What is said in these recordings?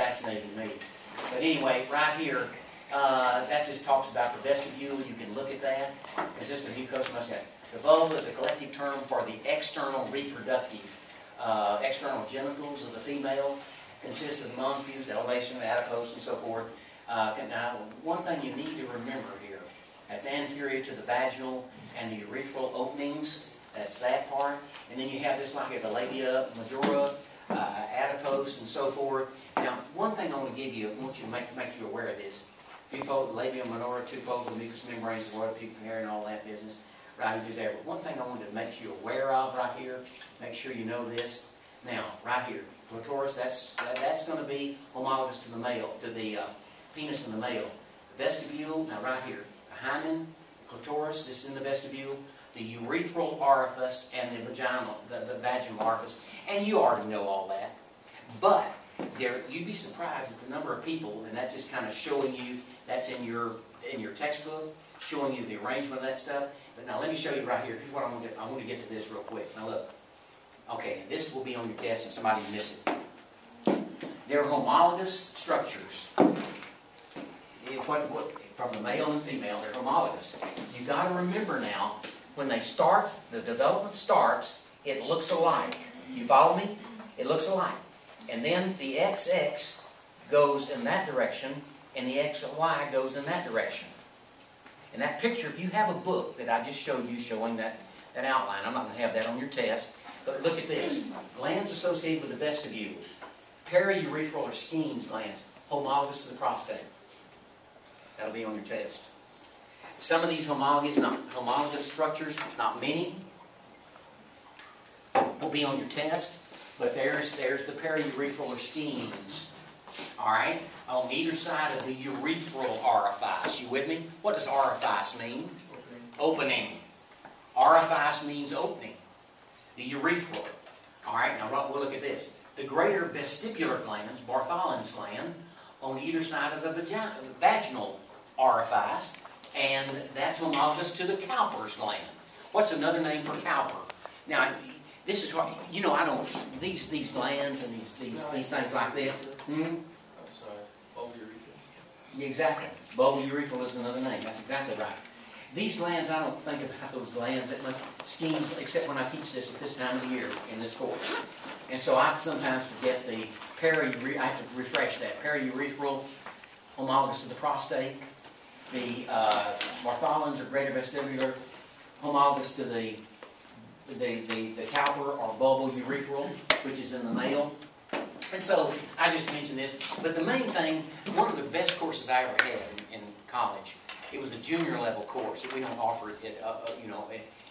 fascinating to me. But anyway, right here, that just talks about the vestibule. You can look at that. It's just a mucosa muscular. The vulva is a collective term for the external reproductive, external genitals of the female. Consists of the mons pubis, the elevation, the adipose, and so forth. Now, one thing you need to remember here, that's anterior to the vaginal and the urethral openings. That's that part. And then you have this like here, the labia majora, adipose, and so forth. Now, one thing I want to give you, I want you to make you aware of this. Twofold labia minora, two folds of mucous membranes, the pubic hair, and all that business right through there. But one thing I wanted to make you aware of right here, make sure you know this. Now, right here, clitoris, that's going to be homologous to the male, to the penis in the male. The vestibule, now right here, the hymen, clitoris, this is in the vestibule, the urethral orifice, and the vaginal orifice. And you already know all that. But you'd be surprised at the number of people, and that's just kind of showing you, that's in your textbook, showing you the arrangement of that stuff. But now let me show you right here. Here's what I want to get. I want to get to this real quick. Now look. Okay, this will be on your test and somebody miss it. They're homologous structures. From the male and female, they're homologous. You got to remember now, when they start, the development starts, it looks alike. You follow me? It looks alike. And then the XX goes in that direction, and the XY goes in that direction. In that picture, if you have a book that I just showed you showing that outline, I'm not going to have that on your test, but look at this. Glands associated with the vestibule. Periurethral or Skene's glands, homologous to the prostate. That'll be on your test. Some of these homologous structures, not many, will be on your test, but there's the periurethral or Skene's. Alright? On either side of the urethral orifice. You with me? What does orifice mean? Opening. Orifice means opening. The urethral. Alright, now we'll look at this. The greater vestibular glands, Bartholin's gland, on either side of the vaginal orifice, and that's homologous to the Cowper's gland. What's another name for Cowper? Now, this is what, you know, I don't, these glands and these things like this. I'm sorry, bulbar urethral. Exactly. Bulbar urethral is another name. That's exactly right. These glands, I don't think about those glands that much, schemes, except when I teach this at this time of the year in this course. And so I sometimes forget the I have to refresh that. Periurethral, homologous to the prostate. The Bartholin's or greater vestibular, homologous to the Cowper or bulbar urethral, which is in the male. And so I just mentioned this. But the main thing, one of the best courses I ever had in college, it was a junior level course. We don't offer it,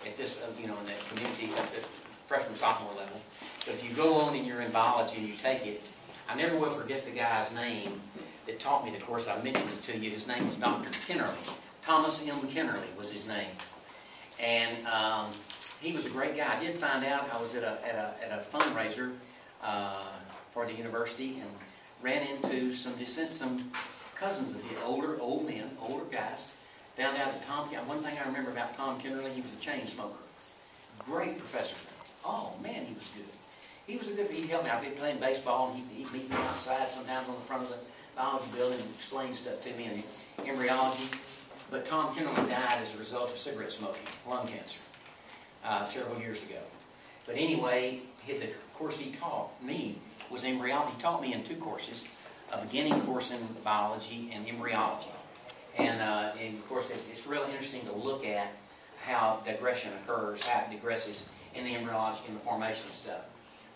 at this, in the community, at the freshman, sophomore level. But if you go on and you're in biology and you take it, I never will forget the guy's name that taught me the course. I mentioned it to you. His name was Dr. Kennerly. Thomas M. Kennerly was his name. And he was a great guy. I did find out I was at a fundraiser for the university and ran into some cousins of his, old men, older guys. Found out that one thing I remember about Tom Kennerly, he was a chain smoker. Great professor. Oh man, he was good. He'd help me out. I'd be playing baseball, and he'd meet me outside sometimes on the front of the biology building and explain stuff to me in embryology. But Tom Kennerly died as a result of cigarette smoking, lung cancer, several years ago. But anyway, the course he taught me was embryology. He taught me in two courses, a beginning course in biology and embryology. And of course, it's really interesting to look at how digression occurs, how it digresses in the embryology and the formation stuff.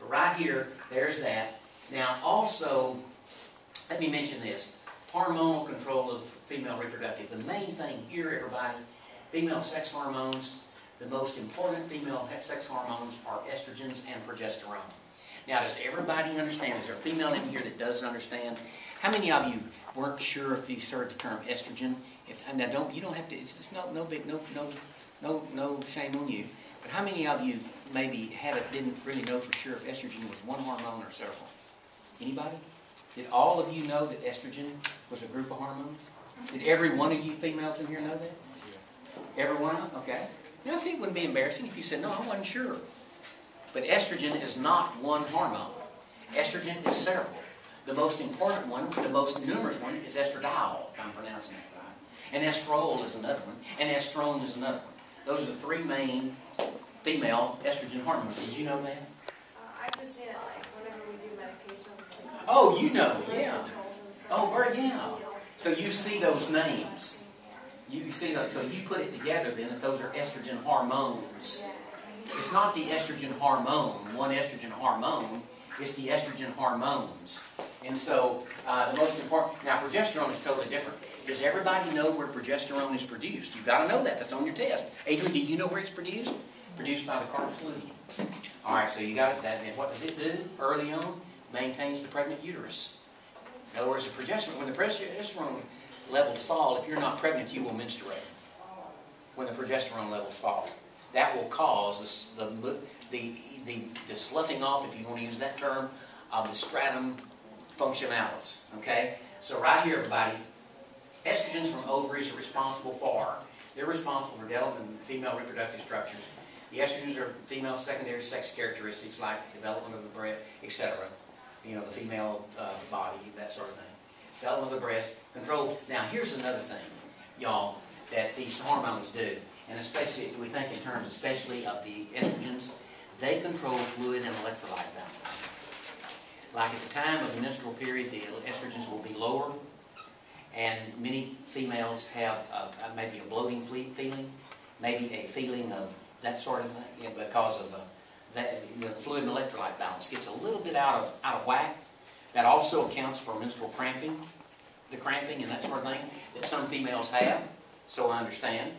But right here, there's that. Now also, let me mention this. Hormonal control of female reproductive. The main thing here, everybody, female sex hormones, the most important female sex hormones are estrogens and progesterone. Now, does everybody understand? Is there a female in here that doesn't understand? How many of you weren't sure if you heard the term estrogen? Now, you don't have to. It's no shame on you. But how many of you maybe didn't really know for sure if estrogen was one hormone or several? Anybody? Did all of you know that estrogen was a group of hormones? Did every one of you females in here know that? Every one? Okay. Now, see, it wouldn't be embarrassing if you said, no, I wasn't sure. But estrogen is not one hormone. Estrogen is several. The most important one, the most numerous one, is estradiol, if I'm pronouncing that right. And estrol is another one, and estrone is another one. Those are the three main female estrogen hormones. Did you know that? I just see it like whenever we do medications. Like Oh, you know, yeah. controls and stuff. Oh, very yeah. So you see those names. You see those, so you put it together then that those are estrogen hormones. It's not the estrogen hormone, one estrogen hormone. It's the estrogen hormones. And so the most important, now progesterone is totally different. Does everybody know where progesterone is produced? You've got to know that. That's on your test. Adrian, do you know where it's produced? Produced by the corpus luteum. All right, so you got that. And what does it do early on? Maintains the pregnant uterus. In other words, when the progesterone levels fall, if you're not pregnant, you will menstruate. When the progesterone levels fall, that will cause the sloughing off, if you want to use that term, of the stratum functionalis. Okay, so right here, everybody, estrogens from ovaries are responsible for. They're responsible for development of female reproductive structures. The estrogens are female secondary sex characteristics like development of the breast, etc. You know, the female body, that sort of thing. Development of the breast, control. Now, here's another thing, y'all, that these hormones do, and especially we think in terms, especially of the estrogens, they control fluid and electrolyte balance. Like at the time of the menstrual period, the estrogens will be lower, and many females have maybe a bloating feeling, maybe a feeling of that sort of thing, you know, because of that the fluid and electrolyte balance gets a little bit out of whack. That also accounts for menstrual cramping, the cramping and that sort of thing that some females have. So I understand.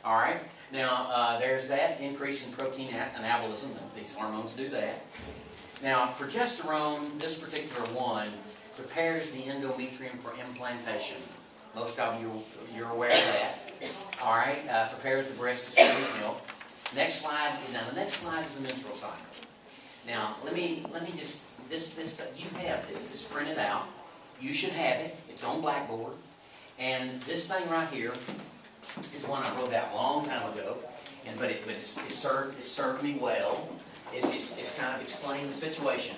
All right. Now there's that increase in protein anabolism. These hormones do that. Now progesterone, this particular one, prepares the endometrium for implantation. Most of you're aware of that. All right. Prepares the breast to secrete milk. Next slide. Now the next slide is the menstrual cycle. Now let me just you have this. It's printed out. You should have it. It's on Blackboard. And this thing right here is one I wrote out a long time ago. But it served me well. It's kind of explained the situation.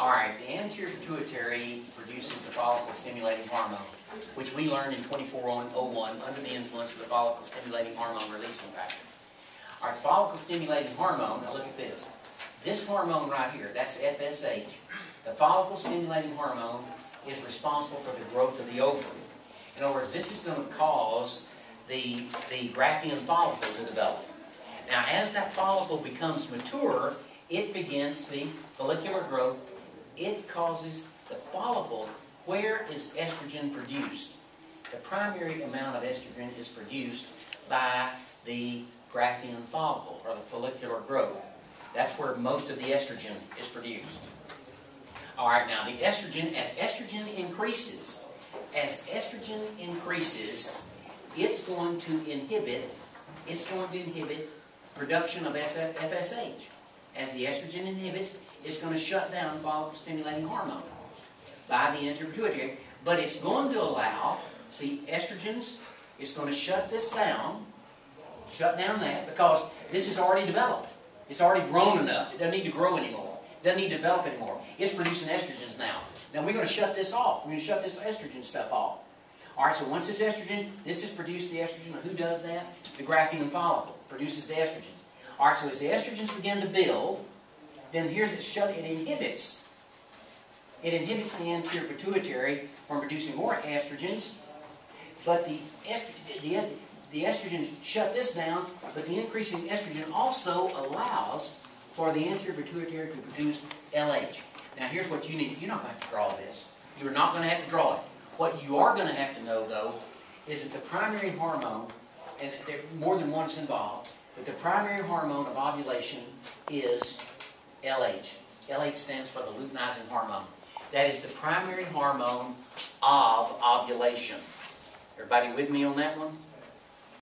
All right, the anterior pituitary produces the follicle-stimulating hormone, which we learned in 2401 under the influence of the follicle-stimulating hormone releasing factor. Our follicle-stimulating hormone, now look at this. This hormone right here, that's FSH. The follicle-stimulating hormone is responsible for the growth of the ovary. In other words, this is going to cause the Graafian follicle to develop. Now, as that follicle becomes mature, it begins the follicular growth. It causes the follicle. Where is estrogen produced? The primary amount of estrogen is produced by the Graafian follicle, or the follicular growth. That's where most of the estrogen is produced. All right, now the estrogen, as estrogen increases, it's going to inhibit production of FSH. As the estrogen inhibits, it's going to shut down follicle-stimulating hormone by the anterior pituitary. But it's going to allow, see, estrogens, it's going to shut this down, shut down that, because this is already developed. It's already grown enough. It doesn't need to grow anymore. It doesn't need to develop anymore. It's producing estrogens now. Now we're going to shut this off. We're going to shut this estrogen stuff off. All right, so once this estrogen, this has produced the estrogen. Who does that? The Graafian follicle produces the estrogens. All right, so as the estrogens begin to build, then here's it shut. It inhibits the anterior pituitary from producing more estrogens. But the estrogen shut this down. But the increasing estrogen also allows for the anterior pituitary to produce LH. Now here's what you need. You're not going to have to draw this. You're not going to have to draw it. What you are going to have to know, though, is that the primary hormone, and there more than one's involved, but the primary hormone of ovulation is LH. LH stands for the luteinizing hormone. That is the primary hormone of ovulation. Everybody with me on that one?